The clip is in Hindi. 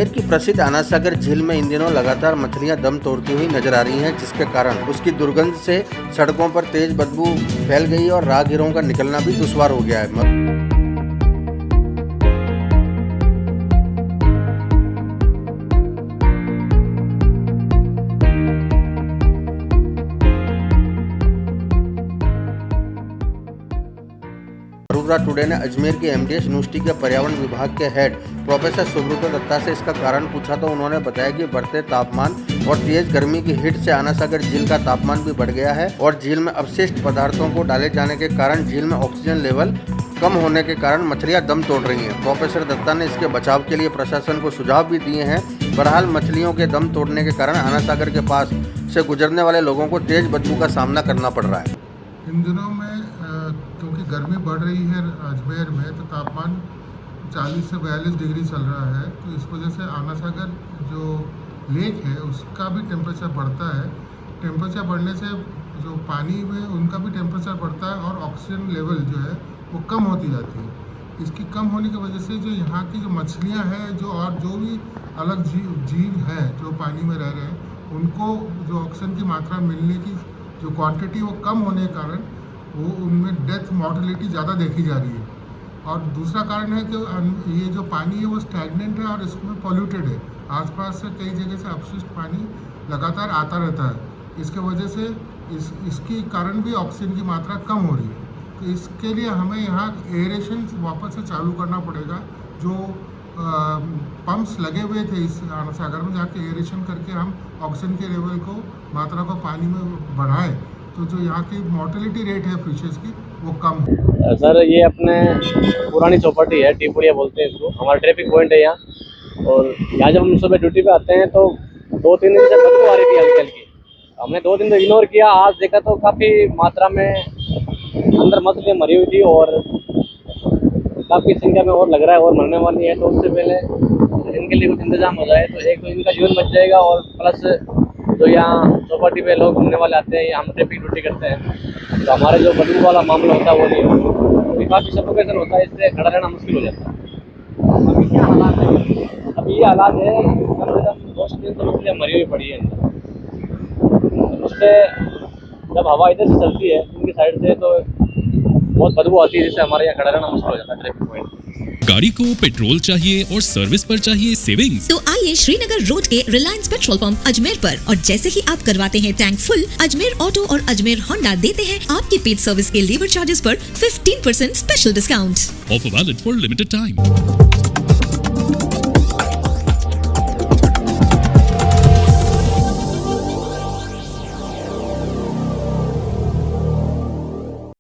अजमेर की प्रसिद्ध आना सागर झील में इन दिनों लगातार मछलियां दम तोड़ती हुई नजर आ रही हैं, जिसके कारण उसकी दुर्गंध से सड़कों पर तेज बदबू फैल गई और राहगीरों का निकलना भी दुश्वार हो गया है। वडोदरा टुडे ने अजमेर के एमडीएस यूनिवर्सिटी के पर्यावरण विभाग के हेड प्रोफेसर सुब्रत दत्ता से इसका कारण पूछा तो उन्होंने बताया कि बढ़ते तापमान और तेज गर्मी की हिट से आना सागर झील का तापमान भी बढ़ गया है और झील में अपशिष्ट पदार्थों को डाले जाने के कारण झील में ऑक्सीजन लेवल कम होने के कारण मछलियां दम तोड़ रही हैं। प्रोफेसर दत्ता ने इसके बचाव के लिए प्रशासन को सुझाव भी दिए हैं। बहरहाल मछलियों के दम तोड़ने के कारण आना सागर के पास से गुजरने वाले लोगों को तेज बदबू का सामना करना पड़ रहा है। इन दिनों में क्योंकि गर्मी बढ़ रही है अजमेर में, तो तापमान 40 से 42 डिग्री चल रहा है, तो इस वजह से आना सागर जो लेक है उसका भी टेम्परेचर बढ़ता है। टेम्परेचर बढ़ने से जो पानी में उनका भी टेम्परेचर बढ़ता है और ऑक्सीजन लेवल जो है वो कम होती जाती है। इसकी कम होने की वजह से जो यहाँ की जो मछलियाँ हैं जो भी अलग जीव हैं जो पानी में रह रहे हैं, उनको जो ऑक्सीजन की मात्रा मिलने की जो क्वांटिटी वो कम होने के कारण वो उनमें डेथ मॉर्टेलिटी ज़्यादा देखी जा रही है। और दूसरा कारण है कि ये जो पानी है वो स्टैग्नेंट है और इसमें पॉल्यूटेड है। आसपास से कई जगह से अपशिष्ट पानी लगातार आता रहता है। इसके वजह से इसके कारण भी ऑक्सीजन की मात्रा कम हो रही है। तो इसके लिए हमें यहाँ एयरेशन वापस से चालू करना पड़ेगा। जो पंप्स लगे हुए थे इस आना सागर में, जाके एयरेशन करके हम ऑक्सीजन के लेवल को मात्रा को पानी में बढ़ाएं, तो जो यहाँ की मोर्टेलिटी रेट है फिशेस की वो कम हो। सर ये अपने पुरानी चौपाटी है, टीपुड़िया बोलते हैं इसको, हमारा ट्रैफिक पॉइंट है यहाँ। और यहाँ जब हम सुबह ड्यूटी पे आते हैं तो 2-3 दिन से बदबू आ रही थी हल्की हल्की। हमने 2 दिन तो इग्नोर किया, आज देखा तो काफ़ी मात्रा में अंदर मछलियाँ मरी हुई थी और काफ़ी संख्या में और लग रहा है और मरने वाली है। तो उससे पहले इनके लिए कुछ इंतजाम हो जाए तो एक तो इनका जीवन बच जाएगा और प्लस जो यहाँ चौपाटी पे लोग घूमने वाले आते हैं, हम ट्रैफिक ड्यूटी करते हैं, तो हमारे जो बदबू वाला मामला होता है वो नहीं होता, क्योंकि काफ़ी सफोकेशन होता है, इससे खड़ा रहना मुश्किल हो जाता है। अभी क्या हालात है? अभी ये हालात है कम से कम 2 से 3 तो मछलियाँ मरी हुई पड़ी है अंदर। उससे जब हवा इधर से चलती है उनकी साइड से तो बहुत बदबू आती है, जिससे हमारे यहाँ खड़ा रहना मुश्किल हो जाता है ट्रैफिक पॉइंट। गाड़ी को पेट्रोल चाहिए और सर्विस पर चाहिए सेविंग्स, तो आइए श्रीनगर रोड के रिलायंस पेट्रोल पंप अजमेर पर, और जैसे ही आप करवाते हैं टैंक फुल, अजमेर ऑटो और अजमेर होंडा देते हैं आपकी पेड सर्विस के लेबर चार्जेस पर 15% special discount. Offer valid for limited time.